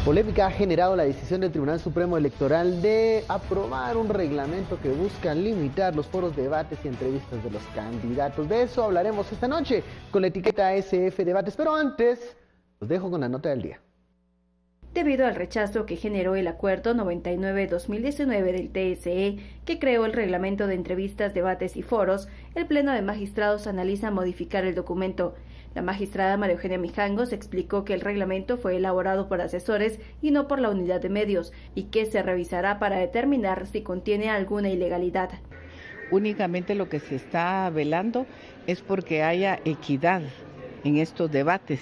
Polémica ha generado la decisión del Tribunal Supremo Electoral de aprobar un reglamento que busca limitar los foros, debates y entrevistas de los candidatos. De eso hablaremos esta noche con la etiqueta SF Debates, pero antes los dejo con la nota del día. Debido al rechazo que generó el Acuerdo 99-2019 del TSE, que creó el reglamento de entrevistas, debates y foros, el Pleno de Magistrados analiza modificar el documento. La magistrada María Eugenia Mijangos explicó que el reglamento fue elaborado por asesores y no por la unidad de medios, y que se revisará para determinar si contiene alguna ilegalidad. Únicamente lo que se está velando es porque haya equidad en estos debates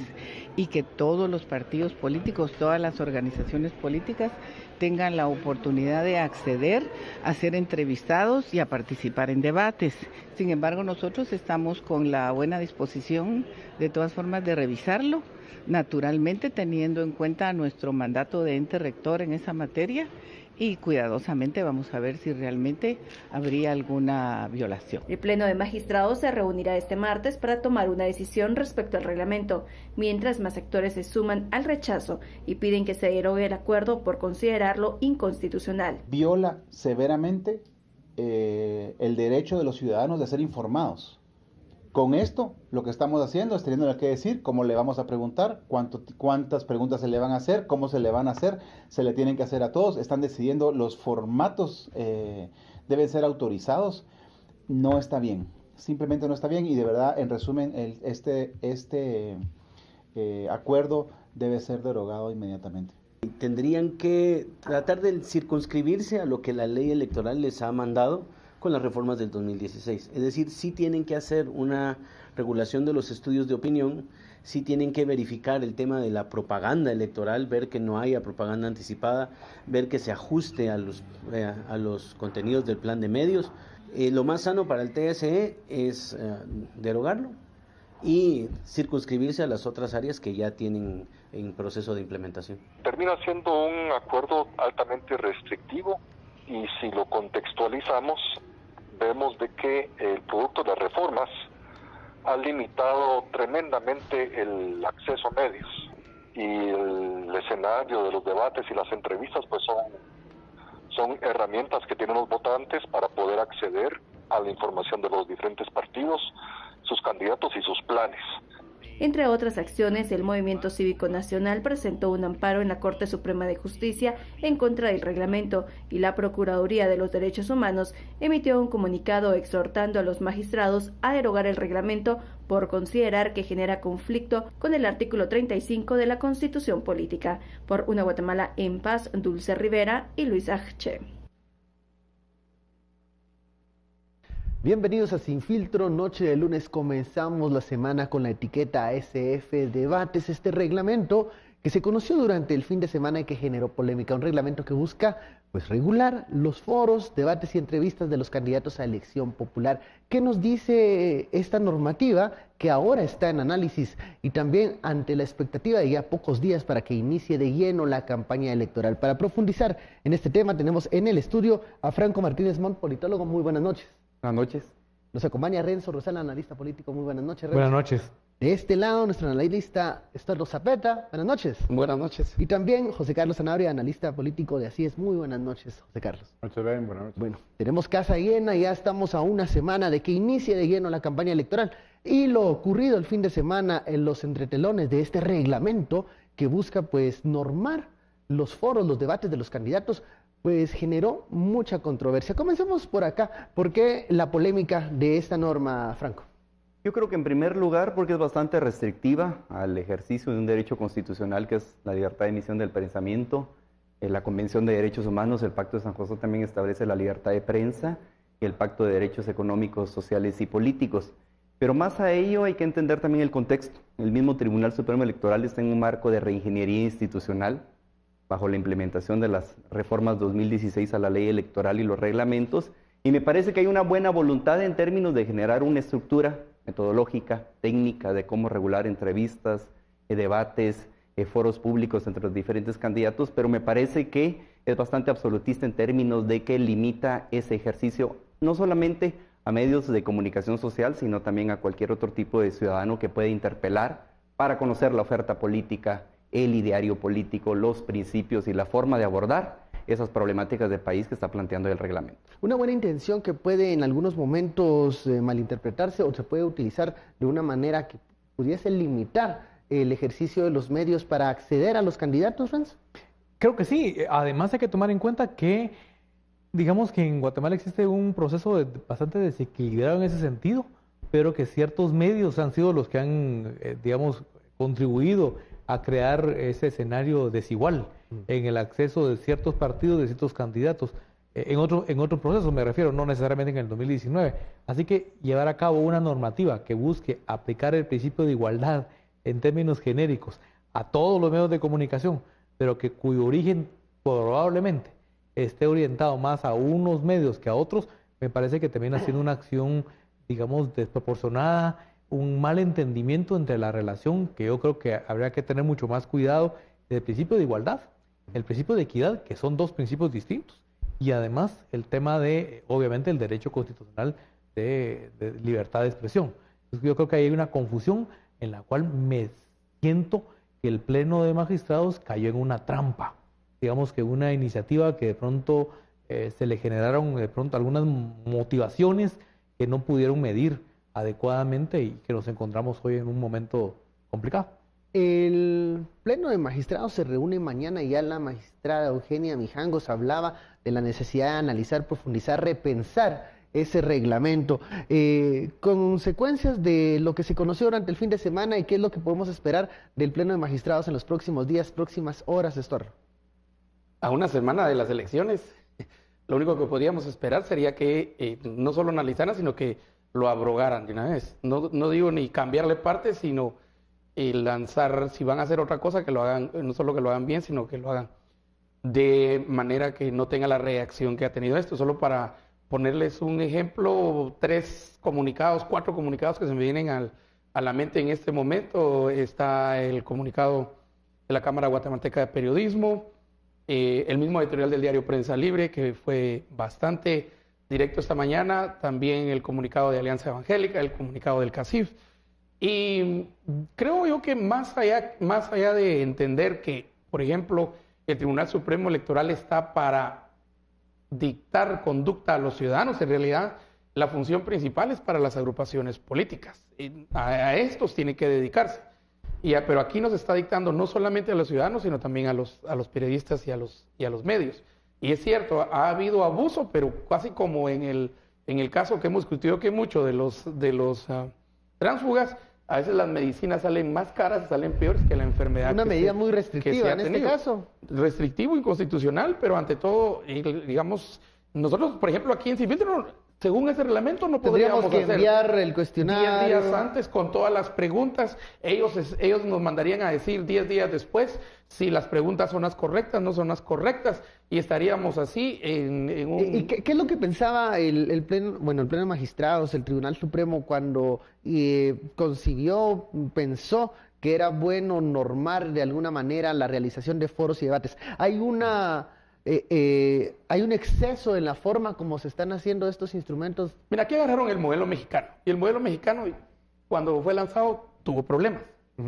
y que todos los partidos políticos, todas las organizaciones políticas tengan la oportunidad de acceder a ser entrevistados y a participar en debates. Sin embargo, nosotros estamos con la buena disposición, de todas formas, de revisarlo, naturalmente teniendo en cuenta nuestro mandato de ente rector en esa materia, y cuidadosamente vamos a ver si realmente habría alguna violación. El Pleno de Magistrados se reunirá este martes para tomar una decisión respecto al reglamento, mientras más sectores se suman al rechazo y piden que se derogue el acuerdo por considerarlo inconstitucional. Viola severamente el derecho de los ciudadanos de ser informados. Con esto, lo que estamos haciendo es teniendo que decir cómo le vamos a preguntar, cuántas preguntas se le van a hacer, cómo se le van a hacer, se le tienen que hacer a todos, están decidiendo los formatos, deben ser autorizados. No está bien, simplemente no está bien, y de verdad, en resumen, este acuerdo debe ser derogado inmediatamente. Tendrían que tratar de circunscribirse a lo que la ley electoral les ha mandado con las reformas del 2016. Es decir, sí tienen que hacer una regulación de los estudios de opinión, sí tienen que verificar el tema de la propaganda electoral, ver que no haya propaganda anticipada, ver que se ajuste a los contenidos del plan de medios. Lo más sano para el TSE es derogarlo y circunscribirse a las otras áreas que ya tienen en proceso de implementación. Termina siendo un acuerdo altamente restrictivo, y si lo contextualizamos, vemos de que el producto de las reformas ha limitado tremendamente el acceso a medios, y el escenario de los debates y las entrevistas pues son herramientas que tienen los votantes para poder acceder a la información de los diferentes partidos, sus candidatos y sus planes. Entre otras acciones, el Movimiento Cívico Nacional presentó un amparo en la Corte Suprema de Justicia en contra del reglamento, y la Procuraduría de los Derechos Humanos emitió un comunicado exhortando a los magistrados a derogar el reglamento por considerar que genera conflicto con el artículo 35 de la Constitución Política. Por una Guatemala en paz, Dulce Rivera y Luis Ajche. Bienvenidos a Sin Filtro, noche de lunes. Comenzamos la semana con la etiqueta SF Debates, este reglamento que se conoció durante el fin de semana y que generó polémica. Un reglamento que busca pues regular los foros, debates y entrevistas de los candidatos a elección popular. ¿Qué nos dice esta normativa que ahora está en análisis y también ante la expectativa de ya pocos días para que inicie de lleno la campaña electoral? Para profundizar en este tema tenemos en el estudio a Franco Martínez Montt, politólogo. Muy buenas noches. Buenas noches. Nos acompaña Renzo Rosal, analista político. Muy buenas noches, Renzo. Buenas noches. De este lado, nuestro analista Estuardo Zapeta. Buenas noches. Buenas noches. Y también José Carlos Sanabria, analista político de Así Es. Muy buenas noches, José Carlos. Muchas bien, buenas noches. Bueno, tenemos casa llena, ya estamos a una semana de que inicie de lleno la campaña electoral. Y lo ocurrido el fin de semana en los entretelones de este reglamento que busca pues normar los foros, los debates de los candidatos, pues generó mucha controversia. Comencemos por acá. ¿Por qué la polémica de esta norma, Franco? Yo creo que en primer lugar porque es bastante restrictiva al ejercicio de un derecho constitucional que es la libertad de emisión del pensamiento. La Convención de Derechos Humanos, el Pacto de San José, también establece la libertad de prensa y el Pacto de Derechos Económicos, Sociales y Políticos. Pero más a ello hay que entender también el contexto. El mismo Tribunal Supremo Electoral está en un marco de reingeniería institucional bajo la implementación de las reformas 2016 a la ley electoral y los reglamentos, y me parece que hay una buena voluntad en términos de generar una estructura metodológica, técnica, de cómo regular entrevistas, debates, foros públicos entre los diferentes candidatos, pero me parece que es bastante absolutista en términos de que limita ese ejercicio no solamente a medios de comunicación social, sino también a cualquier otro tipo de ciudadano que pueda interpelar para conocer la oferta política el ideario político, los principios y la forma de abordar esas problemáticas de país que está planteando el reglamento. Una buena intención que puede en algunos momentos malinterpretarse o se puede utilizar de una manera que pudiese limitar el ejercicio de los medios para acceder a los candidatos, Franz. Creo que sí. Además hay que tomar en cuenta que, digamos que en Guatemala existe un proceso bastante desequilibrado en ese sentido, pero que ciertos medios han sido los que han, digamos, contribuido a crear ese escenario desigual en el acceso de ciertos partidos, de ciertos candidatos. En otro proceso me refiero, no necesariamente en el 2019. Así que llevar a cabo una normativa que busque aplicar el principio de igualdad en términos genéricos a todos los medios de comunicación, pero que cuyo origen probablemente esté orientado más a unos medios que a otros, me parece que termina siendo una acción, digamos, desproporcionada, un mal entendimiento entre la relación, que yo creo que habría que tener mucho más cuidado del principio de igualdad, el principio de equidad, que son dos principios distintos, y además el tema de, obviamente, el derecho constitucional de libertad de expresión. Entonces, yo creo que hay una confusión en la cual me siento que el Pleno de Magistrados cayó en una trampa. Digamos que una iniciativa que de pronto se le generaron de pronto algunas motivaciones que no pudieron medir adecuadamente y que nos encontramos hoy en un momento complicado. El Pleno de Magistrados se reúne mañana y ya la magistrada Eugenia Mijangos hablaba de la necesidad de analizar, profundizar, repensar ese reglamento. Consecuencias de lo que se conoció durante el fin de semana y qué es lo que podemos esperar del Pleno de Magistrados en los próximos días, próximas horas, Estorro. A una semana de las elecciones, lo único que podríamos esperar sería que no solo analizaran, sino que lo abrogaran de una vez. No digo ni cambiarle partes, sino lanzar, si van a hacer otra cosa, que lo hagan, no solo que lo hagan bien, sino que lo hagan de manera que no tenga la reacción que ha tenido esto. Solo para ponerles un ejemplo, 4 comunicados que se me vienen a la mente en este momento. Está el comunicado de la Cámara Guatemalteca de Periodismo, el mismo editorial del diario Prensa Libre, que fue bastante directo esta mañana, también el comunicado de Alianza Evangélica, el comunicado del CACIF. Y creo yo que más allá de entender que, por ejemplo, el Tribunal Supremo Electoral está para dictar conducta a los ciudadanos, en realidad la función principal es para las agrupaciones políticas. A estos tienen que dedicarse. Pero aquí nos está dictando no solamente a los ciudadanos, sino también a los periodistas y a los medios. Y es cierto, ha habido abuso, pero casi como en el caso que hemos discutido que mucho de los tránsfugas, a veces las medicinas salen más caras, salen peores que la enfermedad. Una medida muy restrictiva en este caso. Restrictivo, inconstitucional, pero ante todo, digamos, nosotros, por ejemplo, aquí en Sin Filtro, según ese reglamento, no podríamos hacer. Tendríamos que enviar el cuestionario 10 días antes con todas las preguntas. Ellos nos mandarían a decir 10 días después si las preguntas son las correctas, no son las correctas, y estaríamos así en un... ¿Y qué es lo que pensaba el Pleno de Magistrados, el Tribunal Supremo, cuando pensó que era bueno normar de alguna manera la realización de foros y debates? Hay un exceso en la forma como se están haciendo estos instrumentos. Mira, aquí agarraron el modelo mexicano. Y el modelo mexicano, cuando fue lanzado, tuvo problemas.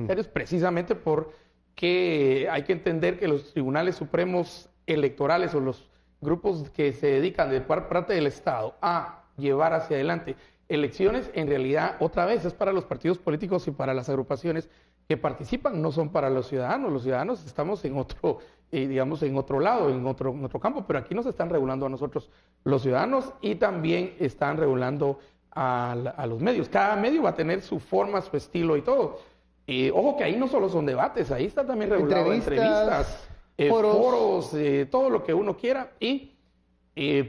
Serios, precisamente porque hay que entender que los tribunales supremos electorales o los grupos que se dedican de parte del Estado a llevar hacia adelante elecciones, en realidad, otra vez, es para los partidos políticos y para las agrupaciones que participan, no son para los ciudadanos. Los ciudadanos estamos en otro, digamos, en otro lado, en otro campo, pero aquí nos están regulando a nosotros los ciudadanos y también están regulando a los medios. Cada medio va a tener su forma, su estilo y todo. Ojo que ahí no solo son debates, ahí está también regulado entrevistas, foros, todo lo que uno quiera, y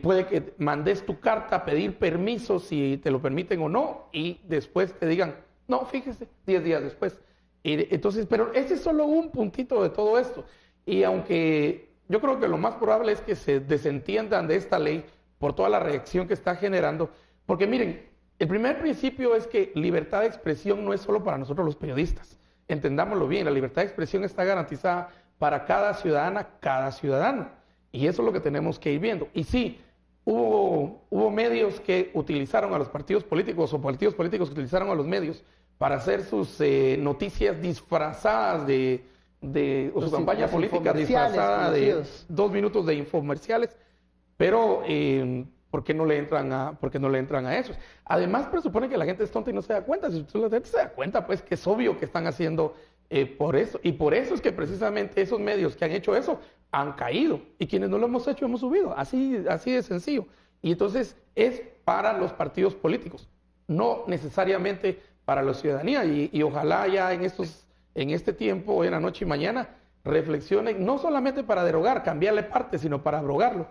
puede que mandes tu carta a pedir permiso si te lo permiten o no, y después te digan, no, fíjese, 10 días después. Entonces, pero ese es solo un puntito de todo esto. Y aunque yo creo que lo más probable es que se desentiendan de esta ley por toda la reacción que está generando, porque miren, el primer principio es que libertad de expresión no es solo para nosotros los periodistas. Entendámoslo bien, la libertad de expresión está garantizada para cada ciudadana, cada ciudadano. Y eso es lo que tenemos que ir viendo. Y sí, hubo medios que utilizaron a los partidos políticos o partidos políticos que utilizaron a los medios para hacer sus noticias disfrazadas de o su campaña los política infomerciales disfrazada de conocidos. 2 minutos de infomerciales, pero ¿por qué no le entran a eso? Además, presupone que la gente es tonta y no se da cuenta. Si la gente se da cuenta, pues que es obvio que están haciendo por eso. Y por eso es que precisamente esos medios que han hecho eso han caído. Y quienes no lo hemos hecho hemos subido. Así de sencillo. Y entonces es para los partidos políticos, no necesariamente para la ciudadanía. Y ojalá ya en este tiempo, hoy en la noche y mañana, reflexionen, no solamente para derogar, cambiarle parte, sino para abrogarlo,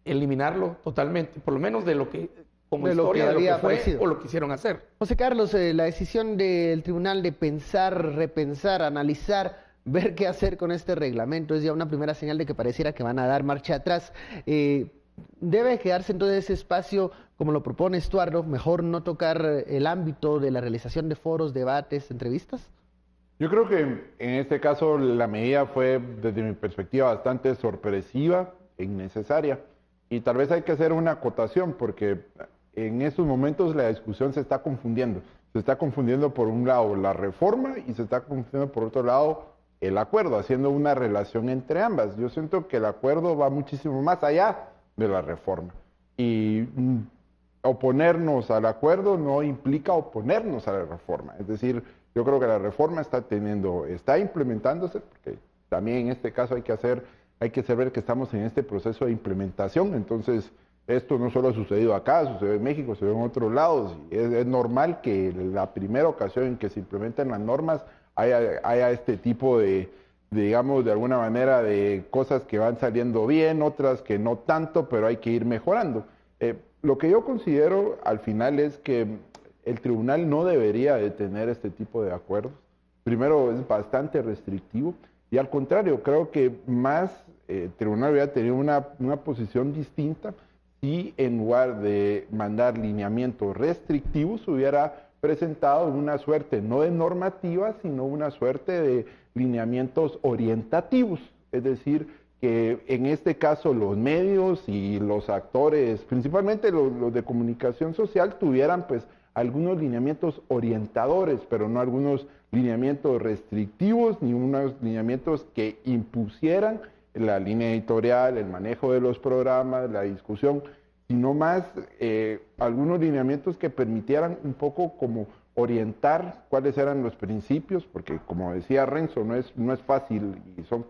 eliminarlo totalmente, por lo menos de lo que, como de historia, de lo que fue aparecido. o lo que quisieron hacer. José Carlos, la decisión del tribunal de pensar, repensar, analizar, ver qué hacer con este reglamento es ya una primera señal de que pareciera que van a dar marcha atrás. ¿Debe quedarse entonces ese espacio como lo propone Estuardo, mejor no tocar el ámbito de la realización de foros, debates, entrevistas? Yo creo que en este caso la medida fue, desde mi perspectiva, bastante sorpresiva e innecesaria. Y tal vez hay que hacer una acotación, porque en estos momentos la discusión se está confundiendo. Se está confundiendo por un lado la reforma y se está confundiendo por otro lado el acuerdo, haciendo una relación entre ambas. Yo siento que el acuerdo va muchísimo más allá de la reforma. Y oponernos al acuerdo no implica oponernos a la reforma. Es decir, yo creo que la reforma está implementándose, porque también en este caso hay que saber que estamos en este proceso de implementación. Entonces, esto no solo ha sucedido acá, sucedió en México, sucedió en otros lados. Es normal que la primera ocasión en que se implementan las normas haya este tipo de, digamos, de alguna manera, de cosas que van saliendo bien, otras que no tanto, pero hay que ir mejorando. Lo que yo considero al final es que el tribunal no debería de tener este tipo de acuerdos. Primero, es bastante restrictivo y al contrario, creo que el tribunal hubiera tenido una posición distinta si en lugar de mandar lineamientos restrictivos hubiera presentado una suerte no de normativa, sino una suerte de lineamientos orientativos. Es decir, que en este caso los medios y los actores, principalmente los de comunicación social, tuvieran pues algunos lineamientos orientadores, pero no algunos lineamientos restrictivos, ni unos lineamientos que impusieran la línea editorial, el manejo de los programas, la discusión, sino más algunos lineamientos que permitieran un poco como orientar cuáles eran los principios, porque como decía Renzo, no es fácil,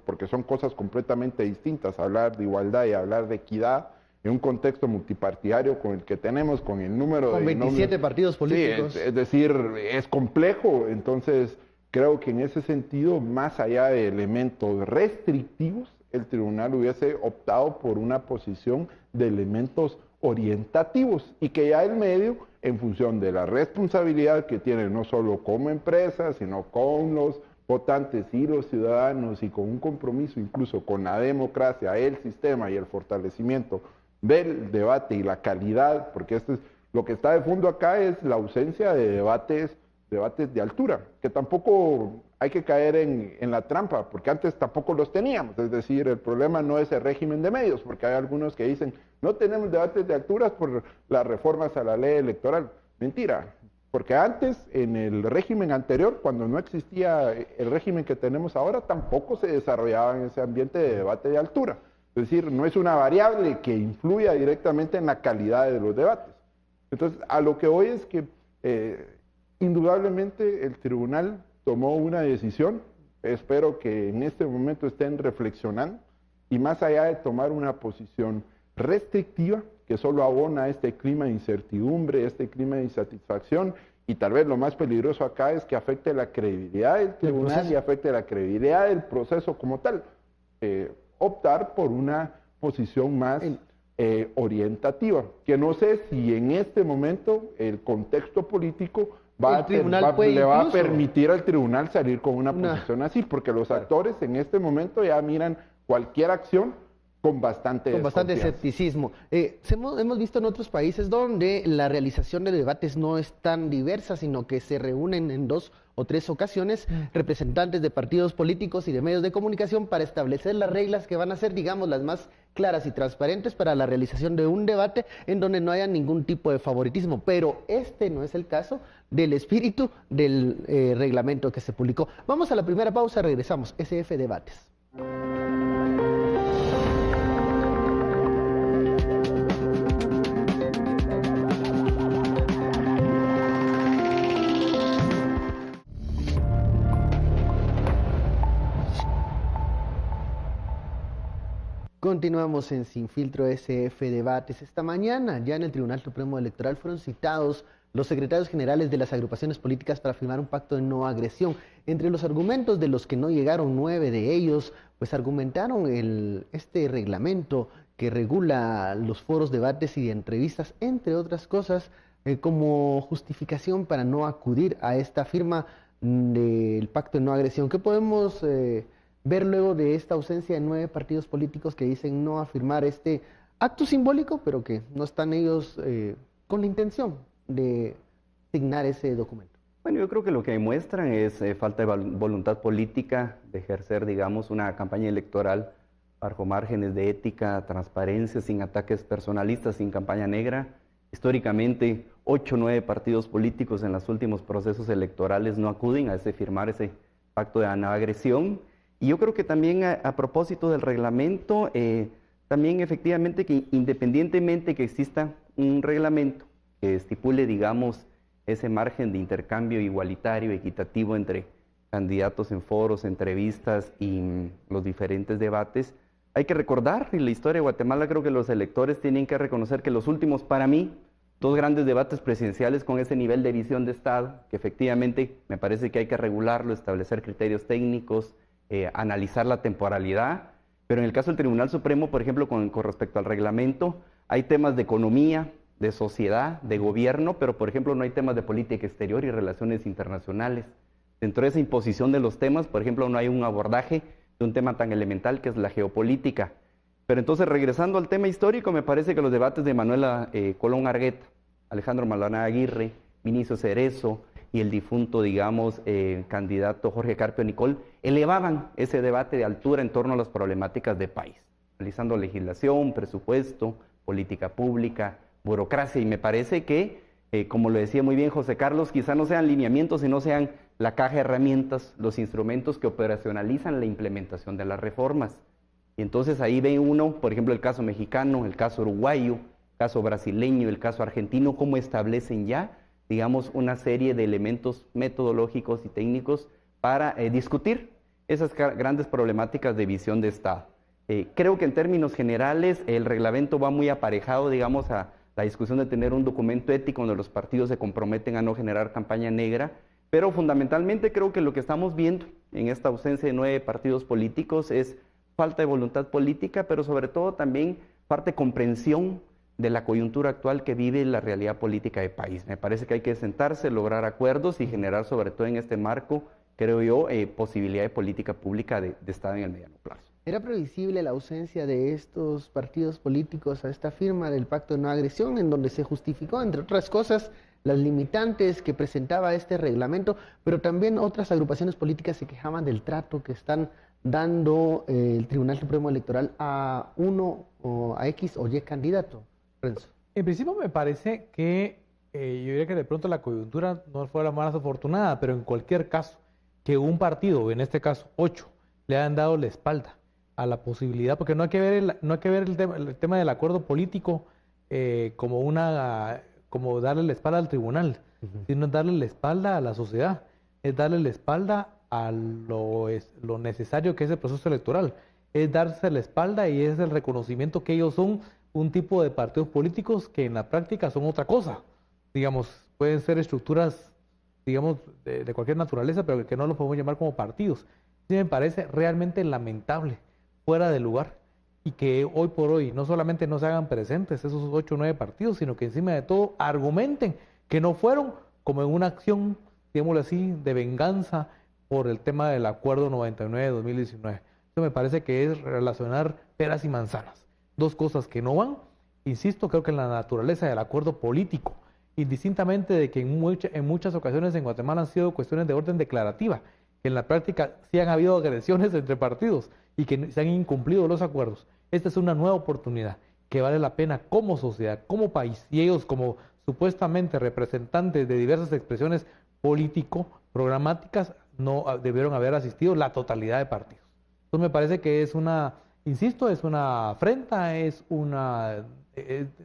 porque son cosas completamente distintas, hablar de igualdad y hablar de equidad en un contexto multipartidario con el que tenemos, con el número con 27 partidos políticos. Sí, es decir, es complejo. Entonces, creo que en ese sentido, más allá de elementos restrictivos, el tribunal hubiese optado por una posición de elementos orientativos y que ya el medio, en función de la responsabilidad que tiene no solo como empresa, sino con los votantes y los ciudadanos y con un compromiso incluso con la democracia, el sistema y el fortalecimiento del debate y la calidad, porque esto es lo que está de fondo acá, es la ausencia de debates de altura, que tampoco hay que caer en la trampa, porque antes tampoco los teníamos. Es decir, el problema no es el régimen de medios, porque hay algunos que dicen, no tenemos debates de alturas por las reformas a la ley electoral. Mentira, porque antes, en el régimen anterior, cuando no existía el régimen que tenemos ahora, tampoco se desarrollaba en ese ambiente de debate de altura. Es decir, no es una variable que influya directamente en la calidad de los debates. Entonces, a lo que voy es que indudablemente el tribunal tomó una decisión, espero que en este momento estén reflexionando y más allá de tomar una posición restrictiva que solo abona este clima de incertidumbre, este clima de insatisfacción y tal vez lo más peligroso acá es que afecte la credibilidad del tribunal y afecte la credibilidad del proceso como tal. Optar por una posición más orientativa, que no sé si en este momento el contexto político le va a permitir al tribunal salir con una posición así, porque los actores en este momento ya miran cualquier acción con bastante desconfianza. escepticismo. Hemos visto en otros países donde la realización de debates no es tan diversa, sino que se reúnen en 2 o 3 ocasiones representantes de partidos políticos y de medios de comunicación para establecer las reglas que van a ser, digamos, las más claras y transparentes para la realización de un debate en donde no haya ningún tipo de favoritismo. Pero este no es el caso del espíritu del reglamento que se publicó. Vamos a la primera pausa, regresamos. SF Debates. Continuamos en Sin Filtro SF Debates. Esta mañana, ya en el Tribunal Supremo Electoral, fueron citados los secretarios generales de las agrupaciones políticas para firmar un pacto de no agresión. Entre los argumentos de los que no llegaron 9 de ellos, pues argumentaron este reglamento que regula los foros, debates y entrevistas, entre otras cosas, como justificación para no acudir a esta firma del pacto de no agresión. ¿Qué podemos ver luego de esta ausencia de 9 partidos políticos que dicen no a firmar este acto simbólico, pero que no están ellos con la intención de signar ese documento? Bueno, yo creo que lo que demuestran es falta de voluntad política de ejercer, digamos, una campaña electoral bajo márgenes de ética, transparencia, sin ataques personalistas, sin campaña negra. Históricamente, 8 o 9 partidos políticos en los últimos procesos electorales no acuden a firmar ese pacto de no agresión. Y yo creo que también a propósito del reglamento, también efectivamente que independientemente que exista un reglamento que estipule, digamos, ese margen de intercambio igualitario, equitativo entre candidatos en foros, entrevistas y los diferentes debates, hay que recordar, en la historia de Guatemala creo que los electores tienen que reconocer que los últimos, para mí, 2 grandes debates presidenciales con ese nivel de visión de Estado, que efectivamente me parece que hay que regularlo, establecer criterios técnicos, analizar la temporalidad, pero en el caso del Tribunal Supremo, por ejemplo, con respecto al reglamento, hay temas de economía, de sociedad, de gobierno, pero por ejemplo no hay temas de política exterior y relaciones internacionales. Dentro de esa imposición de los temas, por ejemplo, no hay un abordaje de un tema tan elemental que es la geopolítica. Pero entonces, regresando al tema histórico, me parece que los debates de Manuela Colón Argueta, Alejandro Maldonado Aguirre, Vinicio Cerezo, y el difunto, digamos, candidato Jorge Carpio Nicol, elevaban ese debate de altura en torno a las problemáticas de país, analizando legislación, presupuesto, política pública, burocracia, y me parece que, como lo decía muy bien José Carlos, quizá no sean lineamientos, sino sean la caja de herramientas, los instrumentos que operacionalizan la implementación de las reformas. Y entonces ahí ve uno, por ejemplo, el caso mexicano, el caso uruguayo, el caso brasileño, el caso argentino, cómo establecen ya, digamos, una serie de elementos metodológicos y técnicos para discutir esas grandes problemáticas de visión de Estado. Creo que en términos generales el reglamento va muy aparejado, digamos, a la discusión de tener un documento ético donde los partidos se comprometen a no generar campaña negra, pero fundamentalmente creo que lo que estamos viendo en esta ausencia de 9 partidos políticos es falta de voluntad política, pero sobre todo también falta de comprensión de la coyuntura actual que vive la realidad política del país. Me parece que hay que sentarse, lograr acuerdos y generar, sobre todo en este marco, creo yo, posibilidad de política pública de Estado en el mediano plazo. ¿Era previsible la ausencia de estos partidos políticos a esta firma del pacto de no agresión, en donde se justificó, entre otras cosas, las limitantes que presentaba este reglamento, pero también otras agrupaciones políticas se quejaban del trato que están dando el Tribunal Supremo Electoral a uno o a X o Y candidato? Renzo. En principio me parece que yo diría que de pronto la coyuntura no fue la más afortunada, pero en cualquier caso, que un partido, en este caso 8, le hayan dado la espalda a la posibilidad, porque no hay que ver el tema del acuerdo político como darle la espalda al tribunal, sino darle la espalda a la sociedad, es darle la espalda a lo necesario que es el proceso electoral, es darse la espalda y es el reconocimiento que ellos son un tipo de partidos políticos que en la práctica son otra cosa. Digamos, pueden ser estructuras, digamos, de cualquier naturaleza, pero que no los podemos llamar como partidos. Sí me parece realmente lamentable, fuera de lugar, y que hoy por hoy no solamente no se hagan presentes esos 8 o 9 partidos, sino que encima de todo argumenten que no fueron como en una acción, digámoslo así, de venganza por el tema del Acuerdo 99 de 2019. Eso me parece que es relacionar peras y manzanas. Dos cosas que no van. Insisto, creo que en la naturaleza del acuerdo político, indistintamente de que en muchas ocasiones en Guatemala han sido cuestiones de orden declarativa, que en la práctica sí han habido agresiones entre partidos y que se han incumplido los acuerdos. Esta es una nueva oportunidad que vale la pena como sociedad, como país, y ellos como supuestamente representantes de diversas expresiones político-programáticas no debieron haber asistido la totalidad de partidos. Entonces me parece que es una, insisto, es una afrenta, es una...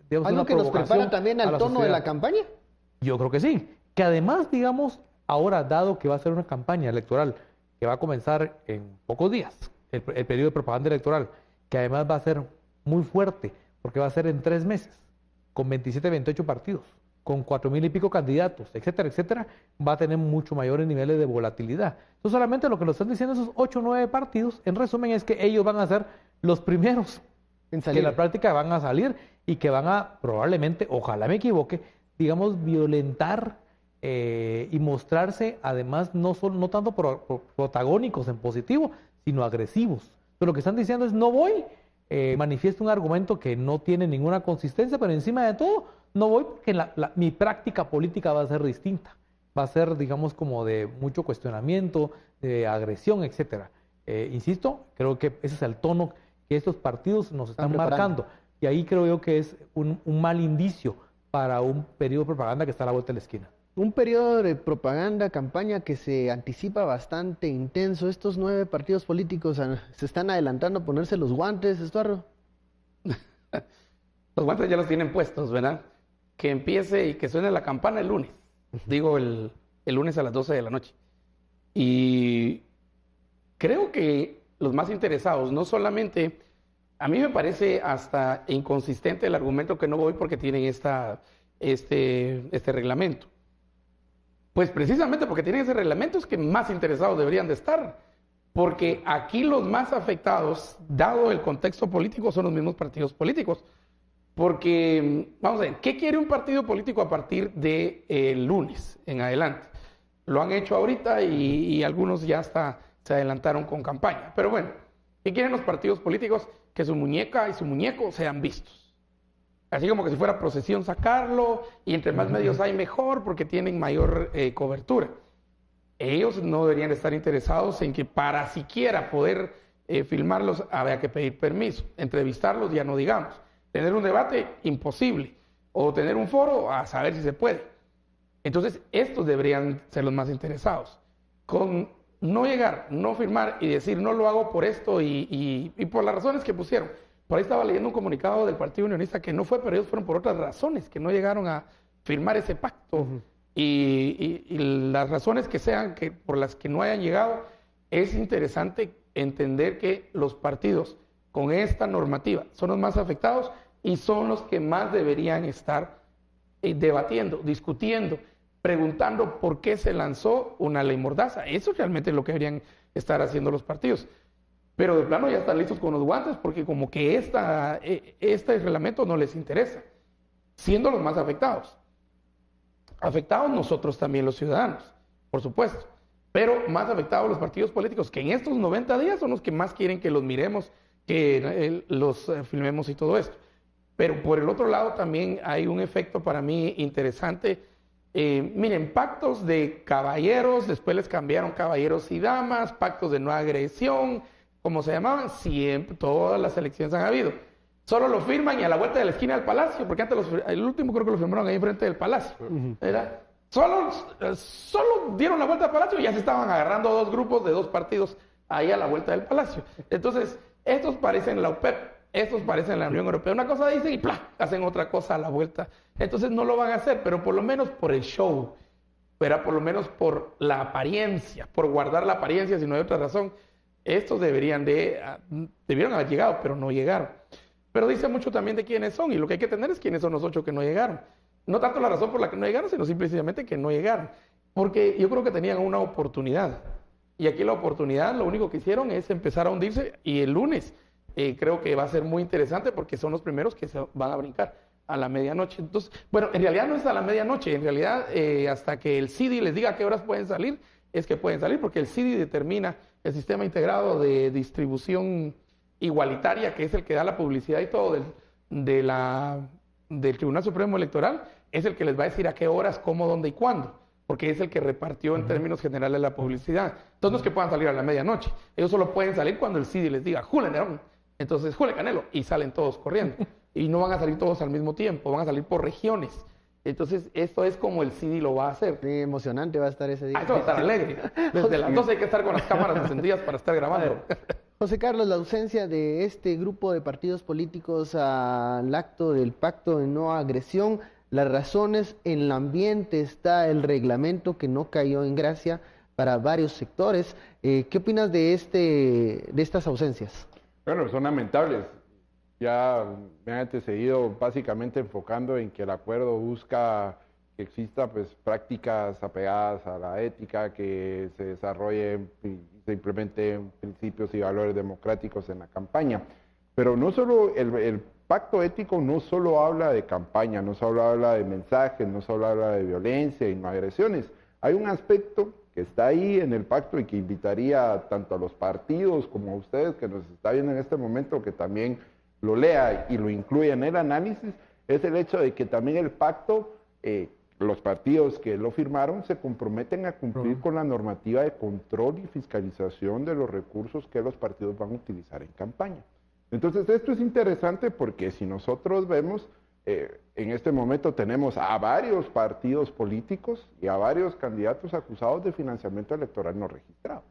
digamos, ¿algo que nos prepara también al tono de la campaña? Yo creo que sí. Que además, digamos, ahora, dado que va a ser una campaña electoral que va a comenzar en pocos días, el periodo de propaganda electoral, que además va a ser muy fuerte, porque va a ser en 3 meses, con 27, 28 partidos, con 4,000 y pico candidatos, etcétera, etcétera, va a tener mucho mayores niveles de volatilidad. Entonces, solamente lo que nos están diciendo esos 8 o 9 partidos, en resumen, es que ellos van a ser los primeros que en la práctica van a salir y que van a probablemente, ojalá me equivoque, digamos, violentar y mostrarse además no tanto protagónicos en positivo, sino agresivos. Pero lo que están diciendo es no voy, manifiesto un argumento que no tiene ninguna consistencia, pero encima de todo no voy porque mi práctica política va a ser distinta. Va a ser, digamos, como de mucho cuestionamiento, de agresión, etcétera. Insisto, creo que ese es el tono que estos partidos nos están marcando. Y ahí creo yo que es un mal indicio para un periodo de propaganda que está a la vuelta de la esquina. Un periodo de propaganda, campaña que se anticipa bastante intenso. Estos 9 partidos políticos se están adelantando a ponerse los guantes, Estuardo. Los guantes ya los tienen puestos, ¿verdad? Que empiece y que suene la campana el lunes. Digo, el lunes a las 12 de la noche. Y creo que los más interesados, no solamente... A mí me parece hasta inconsistente el argumento que no voy porque tienen este reglamento. Pues precisamente porque tienen ese reglamento es que más interesados deberían de estar. Porque aquí los más afectados, dado el contexto político, son los mismos partidos políticos. Porque, vamos a ver, ¿qué quiere un partido político a partir del lunes en adelante? Lo han hecho ahorita y algunos ya hasta se adelantaron con campaña. Pero bueno, ¿qué quieren los partidos políticos? Que su muñeca y su muñeco sean vistos. Así como que si fuera procesión sacarlo, y entre más medios hay mejor porque tienen mayor cobertura. Ellos no deberían estar interesados en que para siquiera poder filmarlos había que pedir permiso. Entrevistarlos ya no digamos. Tener un debate, imposible. O tener un foro, a saber si se puede. Entonces, estos deberían ser los más interesados. Con no llegar, no firmar y decir no lo hago por esto y por las razones que pusieron. Por ahí estaba leyendo un comunicado del Partido Unionista que no fue, pero ellos fueron por otras razones, que no llegaron a firmar ese pacto. Y las razones que sean por las que no hayan llegado, es interesante entender que los partidos con esta normativa son los más afectados y son los que más deberían estar debatiendo, discutiendo, preguntando por qué se lanzó una ley mordaza. Eso realmente es lo que deberían estar haciendo los partidos. Pero de plano ya están listos con los guantes porque como que este reglamento no les interesa, siendo los más afectados. Afectados nosotros también los ciudadanos, por supuesto, pero más afectados los partidos políticos, que en estos 90 días son los que más quieren que los miremos, que los filmemos y todo esto. Pero por el otro lado también hay un efecto para mí interesante. Miren, pactos de caballeros, después les cambiaron caballeros y damas, pactos de no agresión, como se llamaban, siempre, todas las elecciones han habido. Solo lo firman y a la vuelta de la esquina del Palacio, porque antes el último creo que lo firmaron ahí enfrente del Palacio. ¿Era? Solo dieron la vuelta al Palacio y ya se estaban agarrando 2 grupos de 2 partidos ahí a la vuelta del Palacio. Entonces, estos parecen la OPEP, estos parecen la Unión Europea. Una cosa dicen y ¡plá! Hacen otra cosa a la vuelta. Entonces no lo van a hacer, pero por lo menos por el show, pero por lo menos por la apariencia, por guardar la apariencia, si no hay otra razón. Estos debieron haber llegado, pero no llegaron. Pero dice mucho también de quiénes son, y lo que hay que tener es quiénes son los 8 que no llegaron. No tanto la razón por la que no llegaron, sino simplemente que no llegaron. Porque yo creo que tenían una oportunidad. Y aquí la oportunidad, lo único que hicieron es empezar a hundirse, y el lunes creo que va a ser muy interesante porque son los primeros que se van a brincar. a la medianoche. Entonces, bueno, en realidad no es a la medianoche, en realidad hasta que el CIDI les diga a qué horas pueden salir, es que pueden salir, porque el CIDI determina el sistema integrado de distribución igualitaria, que es el que da la publicidad y todo del Tribunal Supremo Electoral, es el que les va a decir a qué horas, cómo, dónde y cuándo, porque es el que repartió en términos generales la publicidad. Entonces no es que puedan salir a la medianoche, ellos solo pueden salir cuando el CIDI les diga, Jule Nerón, entonces Jule Canelo, y salen todos corriendo. Y no van a salir todos al mismo tiempo, van a salir por regiones. Entonces esto es como el CIDI lo va a hacer. Sí, emocionante va a estar ese día. Esto va a estar alegre. Desde las 12 hay que estar con las cámaras encendidas para estar grabando. José Carlos, la ausencia de este grupo de partidos políticos al acto del pacto de no agresión, las razones en el ambiente, está el reglamento que no cayó en gracia para varios sectores. ¿Qué opinas de estas ausencias? Bueno, son lamentables. Ya me han antecedido básicamente enfocando en que el acuerdo busca que exista pues prácticas apegadas a la ética, que se desarrollen y se implementen principios y valores democráticos en la campaña. Pero no solo el pacto ético no solo habla de campaña, no solo habla de mensajes, no solo habla de violencia y no agresiones. Hay un aspecto que está ahí en el pacto y que invitaría tanto a los partidos como a ustedes que nos está viendo en este momento que también lo lea y lo incluya en el análisis, es el hecho de que también el pacto, los partidos que lo firmaron se comprometen a cumplir con la normativa de control y fiscalización de los recursos que los partidos van a utilizar en campaña. Entonces esto es interesante porque si nosotros vemos, en este momento tenemos a varios partidos políticos y a varios candidatos acusados de financiamiento electoral no registrado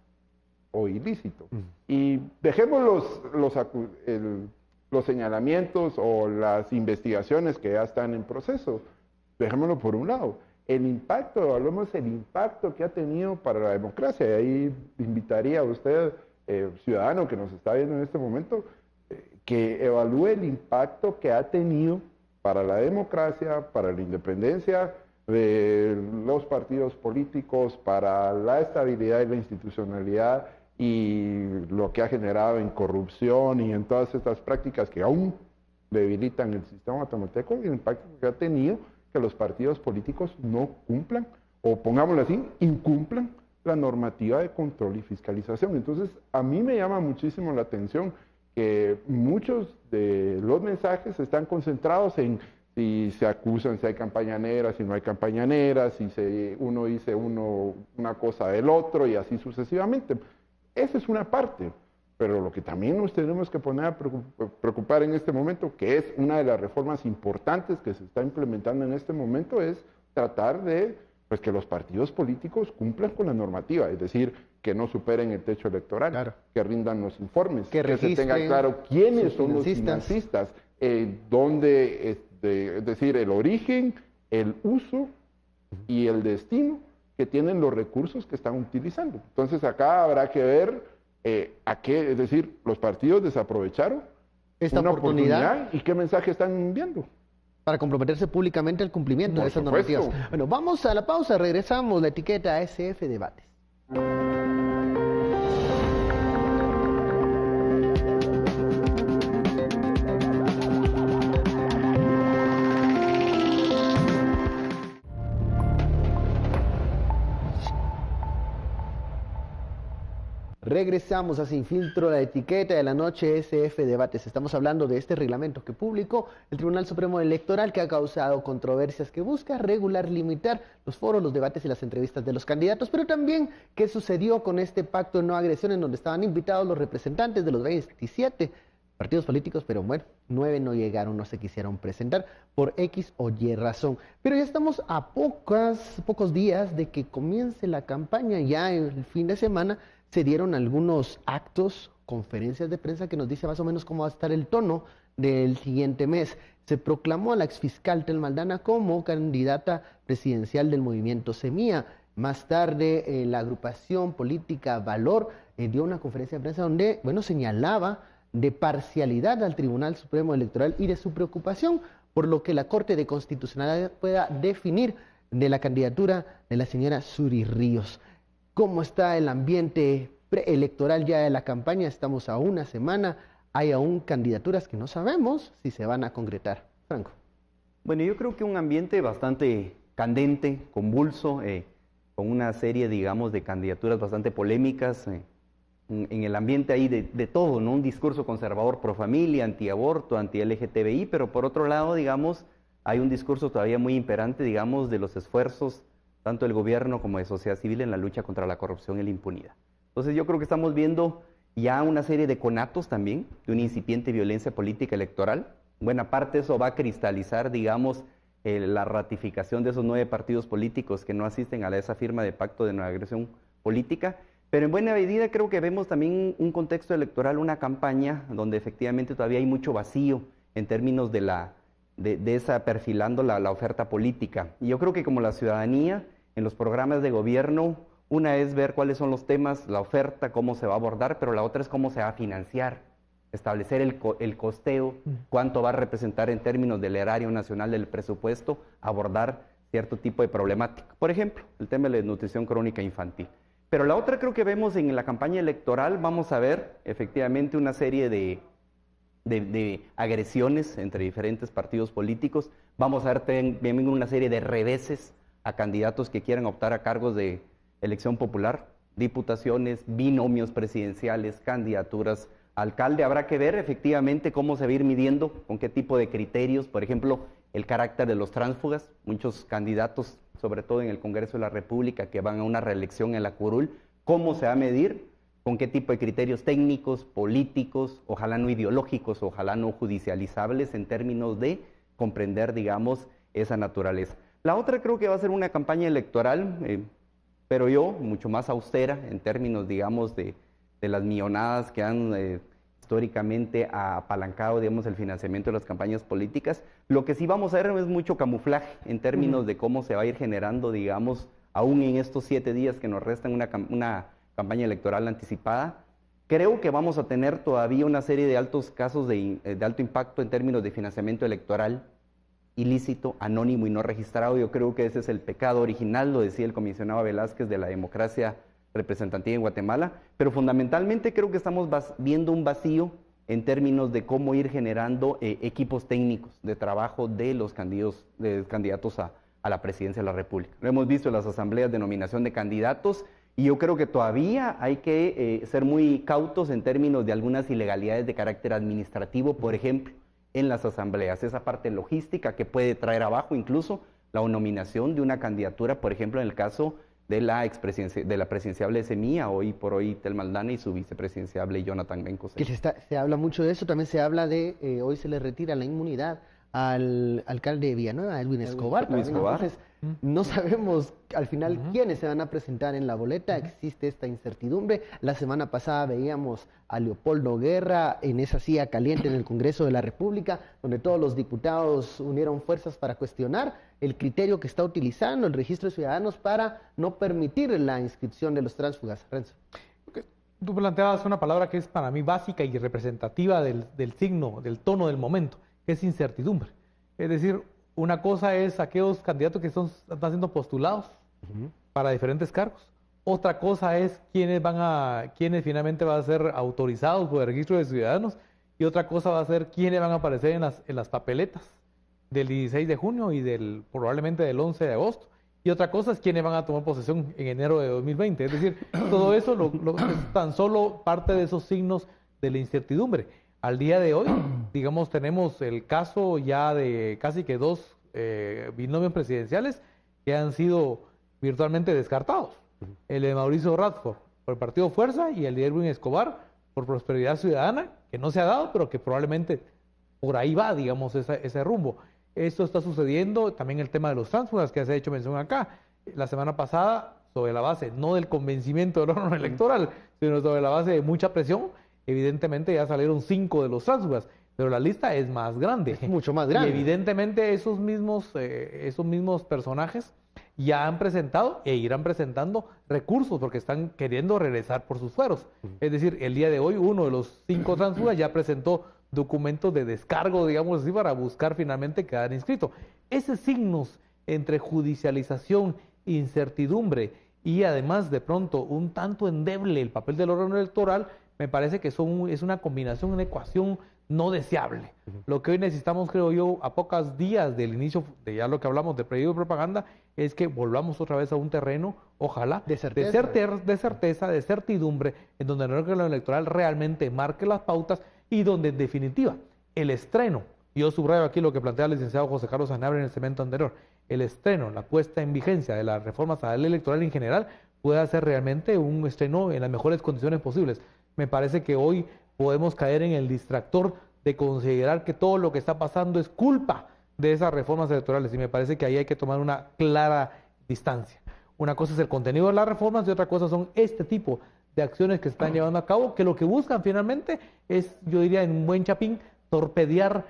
o ilícito. Y dejemos los señalamientos o las investigaciones que ya están en proceso, dejémoslo por un lado. El impacto, evaluemos el impacto que ha tenido para la democracia, y ahí invitaría a usted, ciudadano que nos está viendo en este momento, que evalúe el impacto que ha tenido para la democracia, para la independencia de los partidos políticos, para la estabilidad y la institucionalidad, y lo que ha generado en corrupción y en todas estas prácticas que aún debilitan el sistema guatemalteco, y el impacto que ha tenido que los partidos políticos no cumplan, o pongámoslo así, incumplan la normativa de control y fiscalización. Entonces, a mí me llama muchísimo la atención que muchos de los mensajes están concentrados en si se acusan, si hay campaña negra, si no hay campaña negra, si uno dice una cosa del otro y así sucesivamente. Esa es una parte, pero lo que también nos tenemos que poner a preocupar en este momento, que es una de las reformas importantes que se está implementando en este momento, es tratar de pues, que los partidos políticos cumplan con la normativa, es decir, que no superen el techo electoral, claro, que rindan los informes, que se tenga claro quiénes son los financistas, dónde, es decir, el origen, el uso y el destino que tienen los recursos que están utilizando. Entonces acá habrá que ver a qué, es decir, los partidos desaprovecharon esta oportunidad y qué mensaje están enviando. Para comprometerse públicamente al cumplimiento de esas normativas. Bueno, vamos a la pausa, regresamos, la etiqueta SF Debates. Regresamos a Sin Filtro, la etiqueta de la noche SF Debates. Estamos hablando de este reglamento que publicó el Tribunal Supremo Electoral, que ha causado controversias, que busca regular, limitar los foros, los debates y las entrevistas de los candidatos, pero también qué sucedió con este pacto de no agresión en donde estaban invitados los representantes de los 27 partidos políticos, pero bueno, 9 no llegaron, no se quisieron presentar por X o Y razón. Pero ya estamos a pocos días de que comience la campaña. Ya el fin de semana se dieron algunos actos, conferencias de prensa que nos dice más o menos cómo va a estar el tono del siguiente mes. Se proclamó a la exfiscal Tel Maldana como candidata presidencial del movimiento Semilla. Más tarde, la agrupación política Valor dio una conferencia de prensa donde, bueno, señalaba de parcialidad al Tribunal Supremo Electoral y de su preocupación por lo que la Corte de Constitucionalidad pueda definir de la candidatura de la señora Suri Ríos. ¿Cómo está el ambiente preelectoral ya de la campaña? Estamos a una semana, hay aún candidaturas que no sabemos si se van a concretar. Franco. Bueno, yo creo que un ambiente bastante candente, convulso, con una serie, digamos, de candidaturas bastante polémicas, en el ambiente ahí de todo, ¿no? Un discurso conservador pro familia, antiaborto, anti-LGTBI, pero por otro lado, digamos, hay un discurso todavía muy imperante, digamos, de los esfuerzos tanto del gobierno como de sociedad civil en la lucha contra la corrupción y la impunidad. Entonces yo creo que estamos viendo ya una serie de conatos también, de una incipiente violencia política electoral. Buena parte de eso va a cristalizar, digamos, la ratificación de esos 9 partidos políticos que no asisten a esa firma de pacto de no agresión política. Pero en buena medida creo que vemos también un contexto electoral, una campaña donde efectivamente todavía hay mucho vacío en términos de esa perfilando la oferta política. Y yo creo que como la ciudadanía, en los programas de gobierno, una es ver cuáles son los temas, la oferta, cómo se va a abordar, pero la otra es cómo se va a financiar, establecer el costeo, cuánto va a representar en términos del erario nacional del presupuesto, abordar cierto tipo de problemática. Por ejemplo, el tema de la desnutrición crónica infantil. Pero la otra creo que vemos en la campaña electoral, vamos a ver efectivamente una serie de agresiones entre diferentes partidos políticos, vamos a ver también una serie de reveses a candidatos que quieran optar a cargos de elección popular, diputaciones, binomios presidenciales, candidaturas a alcalde. Habrá que ver efectivamente cómo se va a ir midiendo, con qué tipo de criterios, por ejemplo, el carácter de los tránsfugas, muchos candidatos, sobre todo en el Congreso de la República, que van a una reelección en la curul, cómo se va a medir, con qué tipo de criterios técnicos, políticos, ojalá no ideológicos, ojalá no judicializables en términos de comprender, digamos, esa naturaleza. La otra creo que va a ser una campaña electoral, pero yo, mucho más austera en términos, digamos, de las millonadas que han históricamente apalancado, digamos, el financiamiento de las campañas políticas. Lo que sí vamos a ver es mucho camuflaje en términos de cómo se va a ir generando, digamos, aún en estos 7 días que nos restan una campaña electoral anticipada. Creo que vamos a tener todavía una serie de altos casos de alto impacto en términos de financiamiento electoral, ilícito, anónimo y no registrado. Yo creo que ese es el pecado original, lo decía el comisionado Velázquez, de la democracia representativa en Guatemala, pero fundamentalmente creo que estamos viendo un vacío en términos de cómo ir generando equipos técnicos de trabajo de los candidatos a la presidencia de la República. Lo hemos visto en las asambleas de nominación de candidatos y yo creo que todavía hay que ser muy cautos en términos de algunas ilegalidades de carácter administrativo, por ejemplo, en las asambleas, esa parte logística que puede traer abajo incluso la nominación de una candidatura, por ejemplo, en el caso de la presidenciable Semilla, hoy por hoy Telma Aldana, y su vicepresidenciable Jonathan Benco. Se habla mucho de eso, también se habla de, hoy se le retira la inmunidad al alcalde de Villanueva, Edwin Escobar. Entonces, no sabemos al final quiénes se van a presentar en la boleta, existe esta incertidumbre. La semana pasada veíamos a Leopoldo Guerra en esa silla caliente en el Congreso de la República, donde todos los diputados unieron fuerzas para cuestionar el criterio que está utilizando el registro de ciudadanos para no permitir la inscripción de los tránsfugas. Renzo. Tú planteabas una palabra que es para mí básica y representativa del signo, del tono del momento, que es incertidumbre. Es decir, una cosa es aquellos candidatos que están siendo postulados para diferentes cargos. Otra cosa es quiénes finalmente van a ser autorizados por el registro de ciudadanos. Y otra cosa va a ser quiénes van a aparecer en las papeletas del 16 de junio y probablemente del 11 de agosto. Y otra cosa es quiénes van a tomar posesión en enero de 2020. Es decir, todo eso es tan solo parte de esos signos de la incertidumbre. Al día de hoy, digamos, tenemos el caso ya de casi que 2 binomios presidenciales que han sido virtualmente descartados. El de Mauricio Radford por el Partido Fuerza y el de Edwin Escobar por Prosperidad Ciudadana, que no se ha dado, pero que probablemente por ahí va, digamos, ese rumbo. Esto está sucediendo, también el tema de los tránsfugas que se ha hecho mención acá. La semana pasada, sobre la base no del convencimiento del órgano electoral, sino sobre la base de mucha presión, evidentemente ya salieron 5 de los tránsfugas, pero la lista es más grande. Es mucho más grande. Y evidentemente esos mismos personajes ya han presentado e irán presentando recursos porque están queriendo regresar por sus fueros. Es decir, el día de hoy uno de los 5 tránsfugas ya presentó documentos de descargo, digamos así, para buscar finalmente quedar inscrito. Esos signos entre judicialización, incertidumbre y además de pronto un tanto endeble el papel del órgano electoral, me parece que es una combinación, una ecuación no deseable. Lo que hoy necesitamos, creo yo, a pocos días del inicio de ya lo que hablamos de periodo de propaganda, es que volvamos otra vez a un terreno, ojalá, de certeza, de certidumbre, en donde el órgano electoral realmente marque las pautas y donde, en definitiva, el estreno, yo subrayo aquí lo que plantea el licenciado José Carlos Sanabria en el segmento anterior, el estreno, la puesta en vigencia de las reformas a la ley electoral en general, pueda ser realmente un estreno en las mejores condiciones posibles. Me parece que hoy podemos caer en el distractor de considerar que todo lo que está pasando es culpa de esas reformas electorales, y me parece que ahí hay que tomar una clara distancia. Una cosa es el contenido de las reformas y otra cosa son este tipo de acciones que se están llevando a cabo, que lo que buscan finalmente es, yo diría en un buen chapín, torpedear,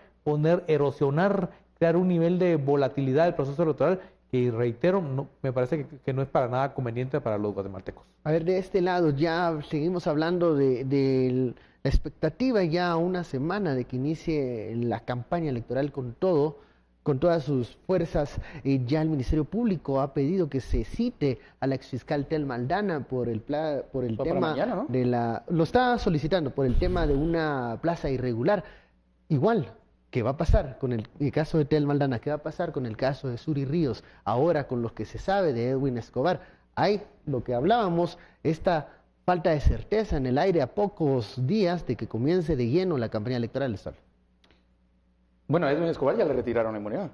erosionar, crear un nivel de volatilidad del proceso electoral que, reitero, me parece que no es para nada conveniente para los guatemaltecos. A ver, de este lado ya seguimos hablando de la expectativa ya a una semana de que inicie la campaña electoral con todas sus fuerzas. Ya el Ministerio Público ha pedido que se cite a la exfiscal Telma Aldana por el tema mañana, ¿no? lo está solicitando por el tema de una plaza irregular. Igual, ¿qué va a pasar con el caso de Telma Aldana? ¿Qué va a pasar con el caso de Suri Ríos? Ahora, con lo que se sabe de Edwin Escobar, hay lo que hablábamos, esta falta de certeza en el aire a pocos días de que comience de lleno la campaña electoral del Sol. Bueno, a Edwin Escobar ya le retiraron la inmunidad.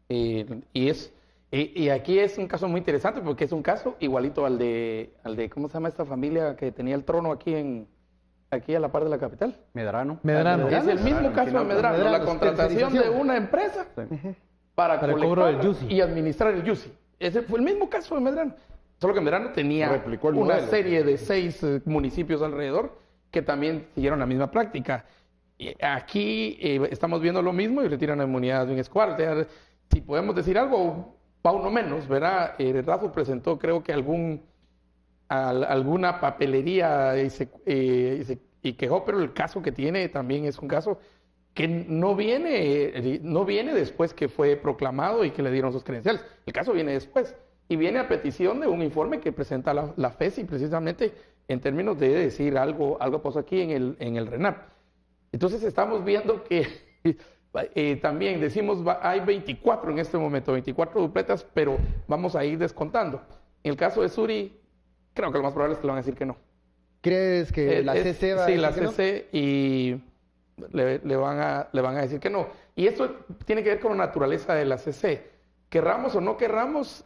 Y aquí es un caso muy interesante porque es un caso igualito al de ¿cómo se llama esta familia que tenía el trono aquí a la par de la capital? Medrano. Es el mismo caso de Medrano, la contratación de una empresa para colectar y administrar el YUSI. Ese fue el mismo caso de Medrano. Solo que Medrano tenía una serie de 6 municipios alrededor que también siguieron la misma práctica. Y aquí estamos viendo lo mismo y retiran la inmunidad de Edwin Escobar. O sea, si podemos decir algo, va uno menos, ¿verdad? Rafa presentó, creo que alguna papelería y quejó, pero el caso que tiene también es un caso que no viene después que fue proclamado y que le dieron sus credenciales. El caso viene después y viene a petición de un informe que presenta la FESI precisamente en términos de decir algo pasó aquí en el RENAP. Entonces estamos viendo que también decimos hay 24 en este momento, 24 dupletas, pero vamos a ir descontando. En el caso de Suri, creo que lo más probable es que le van a decir que no. ¿Crees que la CC va a decir que no? Sí, la CC y le van a decir que no. Y esto tiene que ver con la naturaleza de la CC. Querramos o no querramos,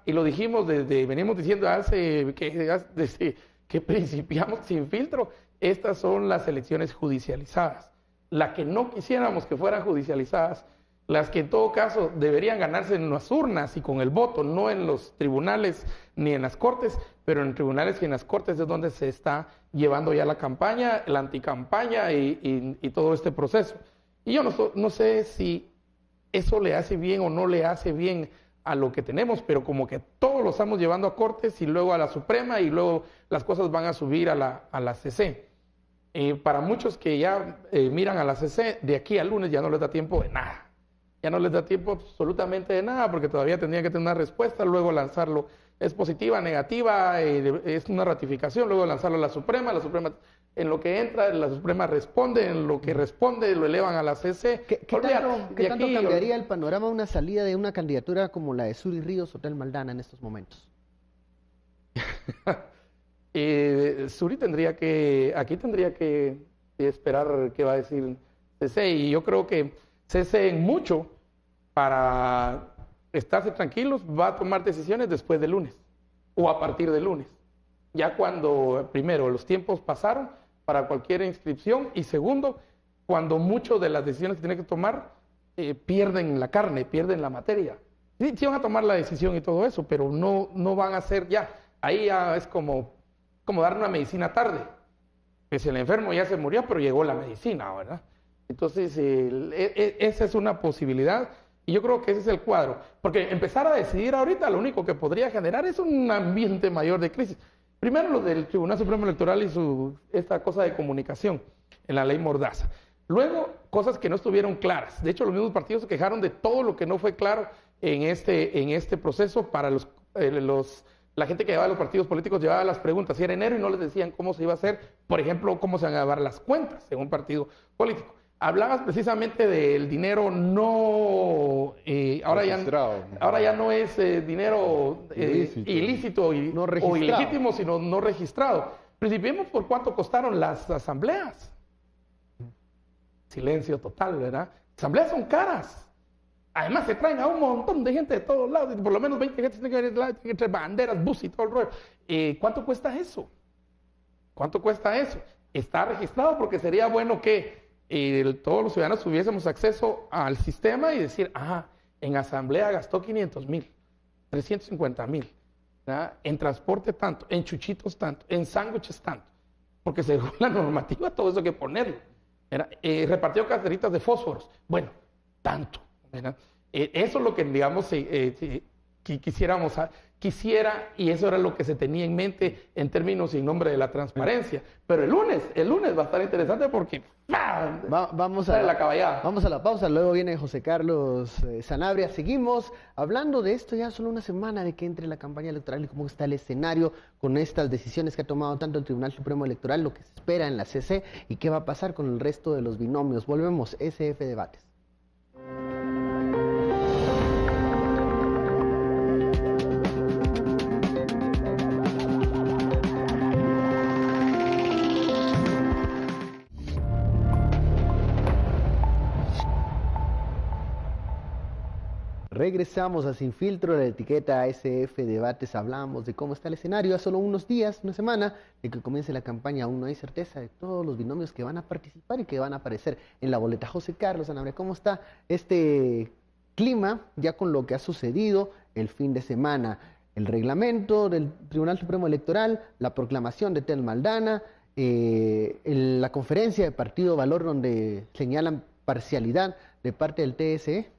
y lo dijimos venimos diciendo desde que principiamos sin filtro, estas son las elecciones judicializadas. Las que no quisiéramos que fueran judicializadas, las que en todo caso deberían ganarse en las urnas y con el voto, no en los tribunales ni en las cortes, pero en tribunales y en las cortes es donde se está llevando ya la campaña, la anticampaña y todo este proceso. Y yo no sé si eso le hace bien o no le hace bien a lo que tenemos, pero como que todos lo estamos llevando a cortes y luego a la Suprema y luego las cosas van a subir a la CC. Para muchos que ya miran a la CC, de aquí al lunes ya no les da tiempo de nada. Ya no les da tiempo absolutamente de nada porque todavía tendrían que tener una respuesta, luego lanzarlo. Es positiva, negativa, es una ratificación, luego lanzarlo a la Suprema en lo que entra, la Suprema responde, en lo que responde lo elevan a la CC. ¿Qué tanto cambiaría el panorama una salida de una candidatura como la de Suri Ríos o Telma Aldana en estos momentos? Suri tendría que esperar qué va a decir CC, y yo creo que CC en mucho para estarse tranquilos va a tomar decisiones después del lunes o a partir del lunes, ya cuando primero los tiempos pasaron para cualquier inscripción y segundo cuando muchas de las decisiones que tienen que tomar pierden la carne, pierden la materia. Sí van a tomar la decisión y todo eso, pero no van a ser ya, ahí ya es como dar una medicina tarde, que si el enfermo ya se murió pero llegó la medicina, ¿verdad? Entonces esa es una posibilidad. Y yo creo que ese es el cuadro. Porque empezar a decidir ahorita lo único que podría generar es un ambiente mayor de crisis. Primero lo del Tribunal Supremo Electoral y esta cosa de comunicación en la ley Mordaza. Luego, cosas que no estuvieron claras. De hecho, los mismos partidos se quejaron de todo lo que no fue claro en este proceso para los la gente que llevaba los partidos políticos llevaba las preguntas, si era enero, y no les decían cómo se iba a hacer, por ejemplo, cómo se van a llevar las cuentas según un partido político. Hablabas precisamente del dinero ahora ya no es dinero ilícito no o ilegítimo, sino no registrado. Principiemos por cuánto costaron las asambleas. Silencio total, ¿verdad? Asambleas son caras. Además se traen a un montón de gente de todos lados, por lo menos 20 gente tienen que traer banderas, bus y todo el rollo. ¿Cuánto cuesta eso? ¿Cuánto cuesta eso? Está registrado, porque sería bueno que todos los ciudadanos tuviésemos acceso al sistema y decir, en asamblea gastó 500,000, 350,000, en transporte tanto, en chuchitos tanto, en sándwiches tanto, porque según la normativa todo eso hay que ponerlo. Repartió carteritas de fósforos, bueno, tanto. Eso es lo que, digamos, quisiera, y eso era lo que se tenía en mente en términos y en nombre de la transparencia. Pero el lunes va a estar interesante porque vamos a la caballada. Vamos a la pausa, luego viene José Carlos Sanabria. Seguimos hablando de esto ya solo una semana de que entre la campaña electoral y cómo está el escenario con estas decisiones que ha tomado tanto el Tribunal Supremo Electoral, lo que se espera en la CC y qué va a pasar con el resto de los binomios. Volvemos, SF Debates. Regresamos a Sin Filtro, la etiqueta SF Debates. Hablamos de cómo está el escenario a solo unos días, una semana, de que comience la campaña. Aún no hay certeza de todos los binomios que van a participar y que van a aparecer en la boleta. José Carlos Sanabria, ¿cómo está este clima ya con lo que ha sucedido el fin de semana? El reglamento del Tribunal Supremo Electoral, la proclamación de Tel Maldana, la conferencia de Partido Valor donde señalan parcialidad de parte del TSE.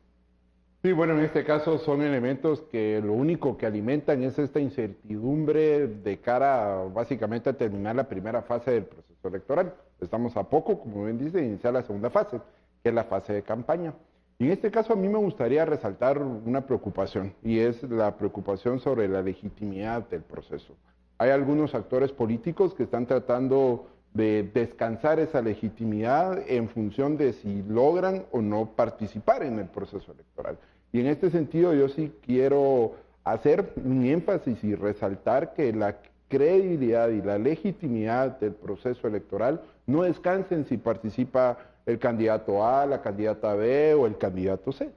Sí, bueno, en este caso son elementos que lo único que alimentan es esta incertidumbre de cara básicamente a terminar la primera fase del proceso electoral. Estamos a poco, como bien dice, de iniciar la segunda fase, que es la fase de campaña. Y en este caso a mí me gustaría resaltar una preocupación, y es la preocupación sobre la legitimidad del proceso. Hay algunos actores políticos que están tratando de descansar esa legitimidad en función de si logran o no participar en el proceso electoral. Y en este sentido yo sí quiero hacer un énfasis y resaltar que la credibilidad y la legitimidad del proceso electoral no descansen si participa el candidato A, la candidata B o el candidato C,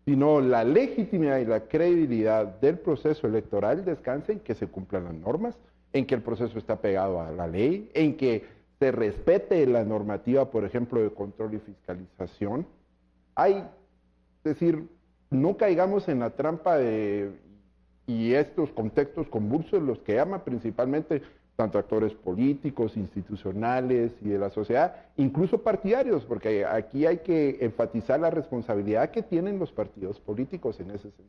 sino la legitimidad y la credibilidad del proceso electoral descansa en que se cumplan las normas, en que el proceso está pegado a la ley, en que se respete la normativa, por ejemplo, de control y fiscalización. Es decir, no caigamos en la trampa y estos contextos convulsos, los que llaman principalmente tanto actores políticos, institucionales y de la sociedad, incluso partidarios, porque aquí hay que enfatizar la responsabilidad que tienen los partidos políticos en ese sentido.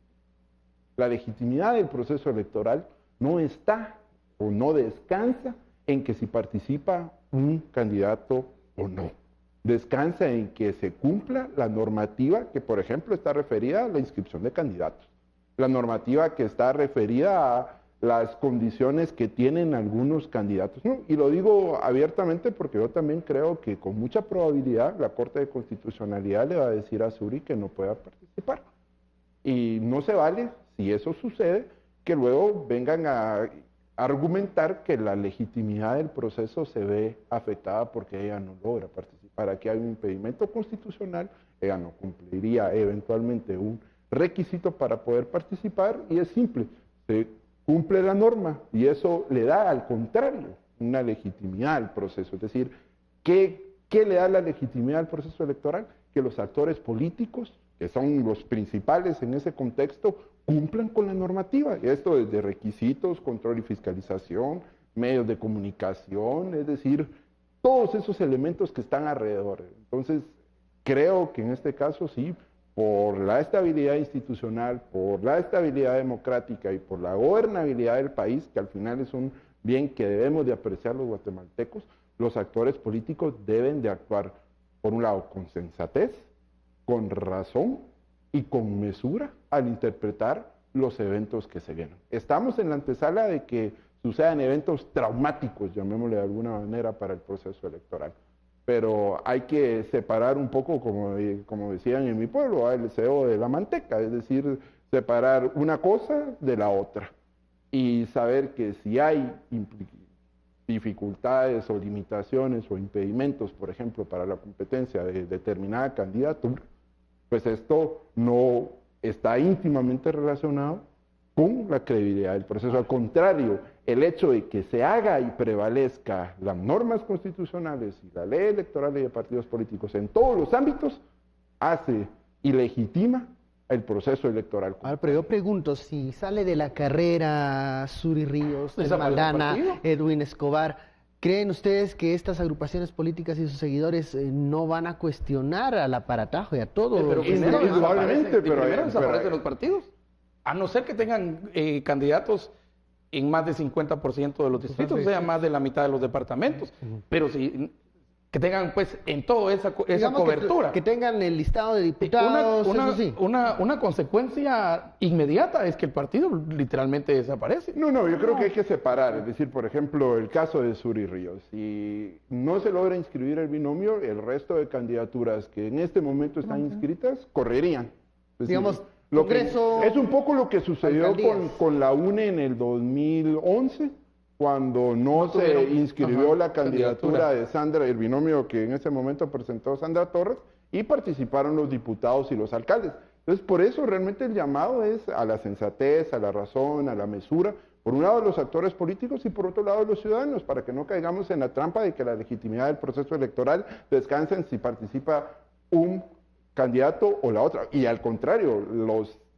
La legitimidad del proceso electoral no está o no descansa en que si participa un candidato o no. Descansa en que se cumpla la normativa que, por ejemplo, está referida a la inscripción de candidatos. La normativa que está referida a las condiciones que tienen algunos candidatos. ¿No? Y lo digo abiertamente porque yo también creo que con mucha probabilidad la Corte de Constitucionalidad le va a decir a Suri que no pueda participar. Y no se vale, si eso sucede, que luego vengan a argumentar que la legitimidad del proceso se ve afectada porque ella no logra participar. Aquí hay un impedimento constitucional, ella no cumpliría eventualmente un requisito para poder participar y es simple, se cumple la norma y eso le da al contrario una legitimidad al proceso. Es decir, ¿qué le da la legitimidad al proceso electoral? Que los actores políticos, que son los principales en ese contexto, cumplan con la normativa. Y esto desde requisitos, control y fiscalización, medios de comunicación, es decir, todos esos elementos que están alrededor. Entonces, creo que en este caso sí, por la estabilidad institucional, por la estabilidad democrática y por la gobernabilidad del país, que al final es un bien que debemos de apreciar los guatemaltecos, los actores políticos deben de actuar, por un lado, con sensatez, con razón y con mesura al interpretar los eventos que se vienen. Estamos en la antesala de que sucedan eventos traumáticos, llamémosle de alguna manera, para el proceso electoral. Pero hay que separar un poco, como decían en mi pueblo, el cebo de la manteca, es decir, separar una cosa de la otra y saber que si hay dificultades o limitaciones o impedimentos, por ejemplo, para la competencia de determinada candidatura, pues esto no está íntimamente relacionado con la credibilidad del proceso. Al contrario, el hecho de que se haga y prevalezca las normas constitucionales y la ley electoral y de partidos políticos en todos los ámbitos, hace y legitima el proceso electoral. Ahora, pero yo pregunto, si sale de la carrera Suri Ríos, Maldana, Edwin Escobar, ¿creen ustedes que estas agrupaciones políticas y sus seguidores no van a cuestionar al aparatajo y a todo? Pero primero desaparecen los partidos. A no ser que tengan candidatos en más del 50% de los distritos, o sea, más de la mitad de los departamentos. Pero si que tengan, pues, en todo esa cobertura. Que tengan el listado de diputados, eso sí. Una consecuencia inmediata es que el partido literalmente desaparece. No, yo creo que hay que separar. Es decir, por ejemplo, el caso de Suri Ríos. Si no se logra inscribir el binomio, el resto de candidaturas que en este momento están inscritas correrían. Es digamos, decir, es un poco lo que sucedió con la UNE en el 2011, cuando no se inscribió la candidatura de Sandra, el binomio que en ese momento presentó Sandra Torres, y participaron los diputados y los alcaldes. Entonces, por eso realmente el llamado es a la sensatez, a la razón, a la mesura, por un lado de los actores políticos y por otro lado de los ciudadanos, para que no caigamos en la trampa de que la legitimidad del proceso electoral descansa en si participa un candidato o la otra. Y al contrario,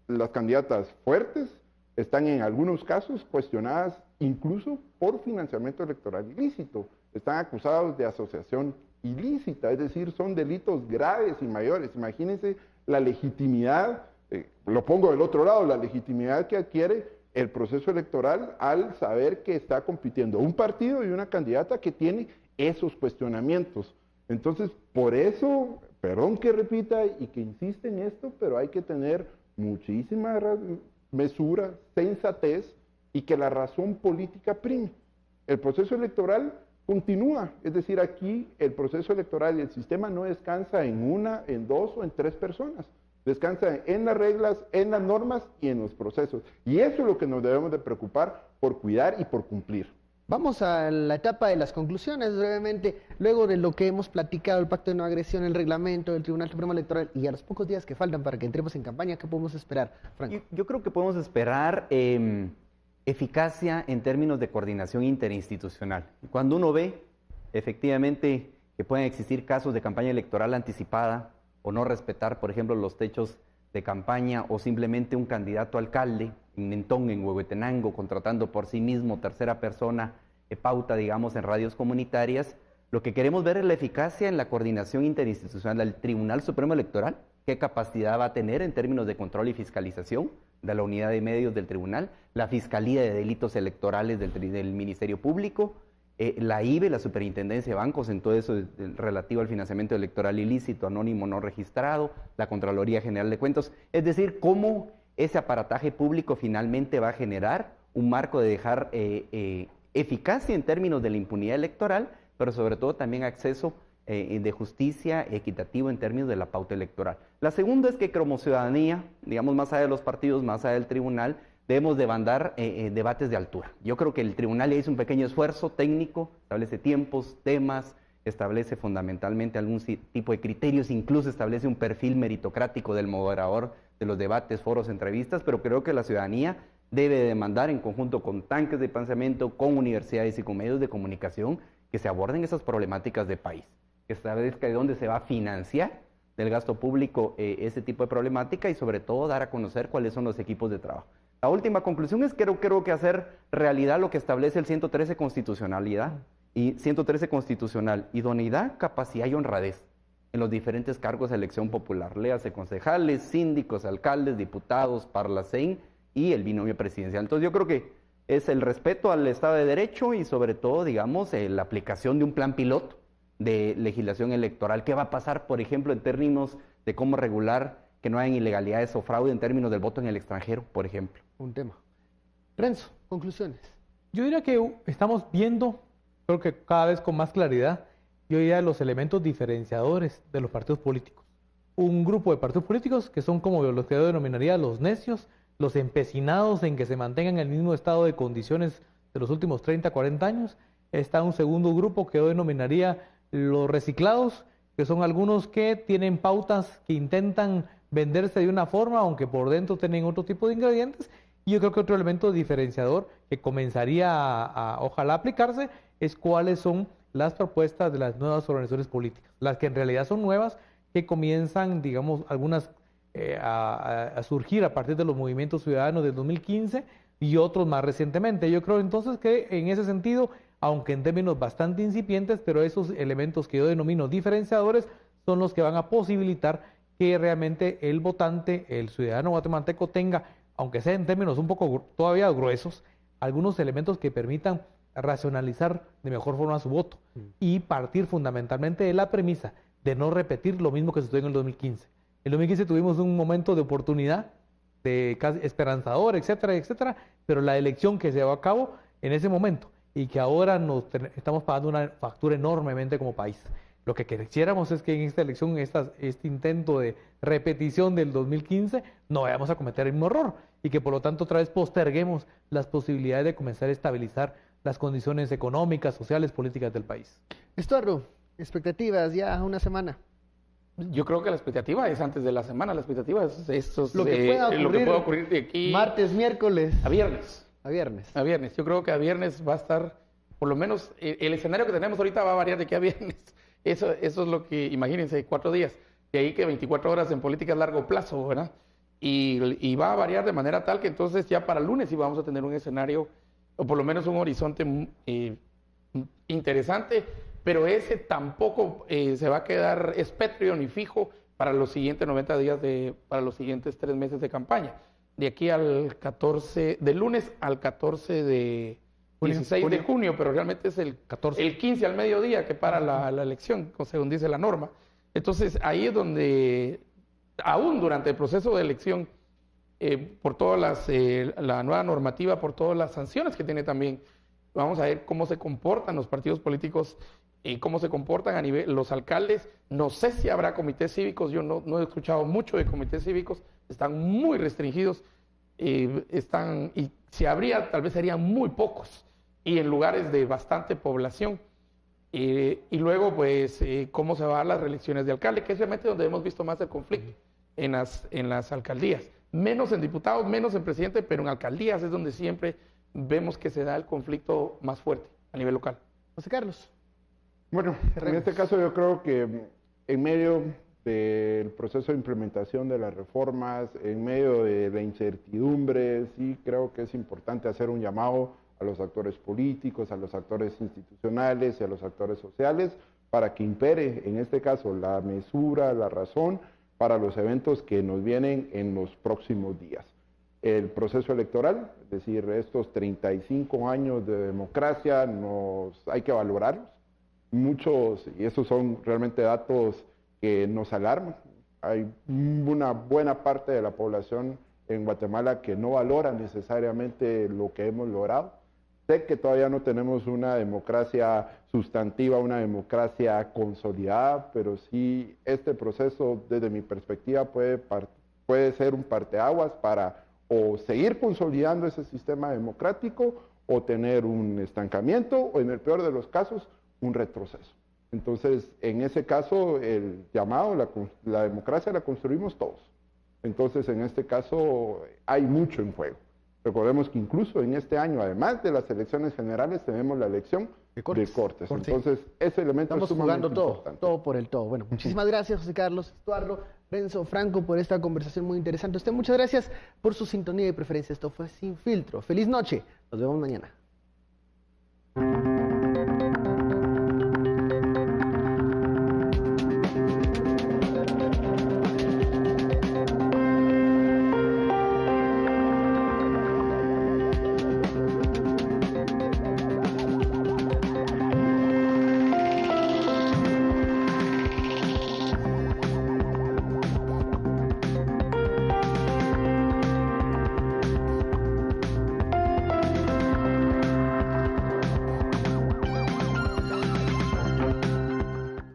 las candidatas fuertes están en algunos casos cuestionadas incluso por financiamiento electoral ilícito. Están acusados de asociación ilícita, es decir, son delitos graves y mayores. Imagínense la legitimidad, lo pongo del otro lado, la legitimidad que adquiere el proceso electoral al saber que está compitiendo un partido y una candidata que tiene esos cuestionamientos. Entonces, por eso, perdón que repita y que insiste en esto, pero hay que tener muchísima mesura, sensatez y que la razón política prime. El proceso electoral continúa, es decir, aquí el proceso electoral y el sistema no descansa en una, en dos o en tres personas, descansa en las reglas, en las normas y en los procesos. Y eso es lo que nos debemos de preocupar por cuidar y por cumplir. Vamos a la etapa de las conclusiones brevemente, luego de lo que hemos platicado, el pacto de no agresión, el reglamento del Tribunal Supremo Electoral y a los pocos días que faltan para que entremos en campaña, ¿qué podemos esperar, Franco? Yo creo que podemos esperar eficacia en términos de coordinación interinstitucional. Cuando uno ve efectivamente que pueden existir casos de campaña electoral anticipada o no respetar, por ejemplo, los techos de campaña o simplemente un candidato a alcalde en Mentón, en Huehuetenango, contratando por sí mismo tercera persona pauta, digamos, en radios comunitarias, lo que queremos ver es la eficacia en la coordinación interinstitucional del Tribunal Supremo Electoral, qué capacidad va a tener en términos de control y fiscalización de la unidad de medios del tribunal, la Fiscalía de Delitos Electorales del Ministerio Público, la IBE, la Superintendencia de Bancos, en todo eso relativo al financiamiento electoral ilícito, anónimo, no registrado, la Contraloría General de Cuentas, es decir, cómo ese aparataje público finalmente va a generar un marco de dejar eficacia en términos de la impunidad electoral, pero sobre todo también acceso de justicia equitativo en términos de la pauta electoral. La segunda es que como ciudadanía, digamos más allá de los partidos, más allá del tribunal, debemos demandar debates de altura. Yo creo que el tribunal ya hizo un pequeño esfuerzo técnico, establece tiempos, temas, establece fundamentalmente algún tipo de criterios, incluso establece un perfil meritocrático del moderador de los debates, foros, entrevistas, pero creo que la ciudadanía debe demandar en conjunto con tanques de pensamiento, con universidades y con medios de comunicación que se aborden esas problemáticas de país, que establezca de dónde se va a financiar del gasto público ese tipo de problemática y sobre todo dar a conocer cuáles son los equipos de trabajo. La última conclusión es que creo que hacer realidad lo que establece el 113 constitucionalidad y 113 constitucional, idoneidad, capacidad y honradez en los diferentes cargos de elección popular, léase concejales, síndicos, alcaldes, diputados, parlacén y el binomio presidencial. Entonces yo creo que es el respeto al Estado de Derecho y sobre todo, digamos, la aplicación de un plan piloto de legislación electoral. ¿Qué va a pasar, por ejemplo, en términos de cómo regular que no hayan ilegalidades o fraude en términos del voto en el extranjero, por ejemplo. Un tema. Renzo, conclusiones. Yo diría que estamos viendo, creo que cada vez con más claridad, yo diría los elementos diferenciadores de los partidos políticos. Un grupo de partidos políticos que son como los que yo denominaría los necios, los empecinados en que se mantengan en el mismo estado de condiciones de los últimos 30, 40 años. Está un segundo grupo que yo denominaría los reciclados, que son algunos que tienen pautas que intentan venderse de una forma, aunque por dentro tienen otro tipo de ingredientes. Y yo creo que otro elemento diferenciador que comenzaría a ojalá aplicarse es cuáles son las propuestas de las nuevas organizaciones políticas, las que en realidad son nuevas, que comienzan, digamos, algunas a surgir a partir de los movimientos ciudadanos del 2015 y otros más recientemente. Yo creo entonces que en ese sentido, aunque en términos bastante incipientes, pero esos elementos que yo denomino diferenciadores son los que van a posibilitar que realmente el votante, el ciudadano guatemalteco tenga, aunque sea en términos un poco todavía gruesos, algunos elementos que permitan racionalizar de mejor forma su voto y partir fundamentalmente de la premisa de no repetir lo mismo que sucedió en el 2015. En el 2015 tuvimos un momento de oportunidad, de casi esperanzador, etcétera, etcétera, pero la elección que se llevó a cabo en ese momento y que ahora estamos pagando una factura enormemente como país. Lo que quisiéramos es que en esta elección, este intento de repetición del 2015, no vayamos a cometer el mismo error y que por lo tanto otra vez posterguemos las posibilidades de comenzar a estabilizar las condiciones económicas, sociales, políticas del país. Estuardo, expectativas ya una semana. Yo creo que la expectativa es antes de la semana, la expectativa es lo que pueda ocurrir de aquí martes, miércoles. A viernes. A viernes. A viernes. Yo creo que a viernes va a estar, por lo menos, el escenario que tenemos ahorita va a variar de aquí a viernes. Eso es lo que, imagínense, 4 días. De ahí que 24 horas en política es largo plazo, ¿verdad? Y va a variar de manera tal que entonces ya para el lunes sí vamos a tener un escenario, o por lo menos un horizonte interesante, pero ese tampoco se va a quedar espectro ni fijo para los siguientes 90 días, para los siguientes 3 meses de campaña. De aquí al 14, del lunes al 14 de 16 de junio, pero realmente es el 15 al mediodía que para la elección, según dice la norma. Entonces ahí es donde, aún durante el proceso de elección, por todas la nueva normativa, por todas las sanciones que tiene también, vamos a ver cómo se comportan los partidos políticos y cómo se comportan a nivel los alcaldes. No sé si habrá comités cívicos, yo no he escuchado mucho de comités cívicos, están muy restringidos, y si habría, tal vez serían muy pocos y en lugares de bastante población. Y luego, pues, cómo se van a dar las reelecciones de alcalde, que es realmente donde hemos visto más el conflicto, en las alcaldías. Menos en diputados, menos en presidente, pero en alcaldías es donde siempre vemos que se da el conflicto más fuerte a nivel local. José Carlos. Bueno, en este caso yo creo que en medio del proceso de implementación de las reformas, en medio de la incertidumbre, sí creo que es importante hacer un llamado a los actores políticos, a los actores institucionales y a los actores sociales para que impere, en este caso, la mesura, la razón para los eventos que nos vienen en los próximos días. El proceso electoral, es decir, estos 35 años de democracia, hay que valorarlos. Muchos, y esos son realmente datos que nos alarman. Hay una buena parte de la población en Guatemala que no valora necesariamente lo que hemos logrado. Sé que todavía no tenemos una democracia sustantiva, una democracia consolidada, pero sí este proceso, desde mi perspectiva, puede ser un parteaguas para o seguir consolidando ese sistema democrático o tener un estancamiento o, en el peor de los casos, un retroceso. Entonces, en ese caso, el llamado, la democracia la construimos todos. Entonces, en este caso, hay mucho en juego. Recordemos que incluso en este año, además de las elecciones generales, tenemos la elección de Cortes. Entonces, ese elemento estamos es sumamente jugando importante. todo por el todo. Bueno, muchísimas gracias, José Carlos, Estuardo, Renzo, Franco, por esta conversación muy interesante. Usted, muchas gracias por su sintonía y preferencia. Esto fue Sin Filtro. Feliz noche. Nos vemos mañana.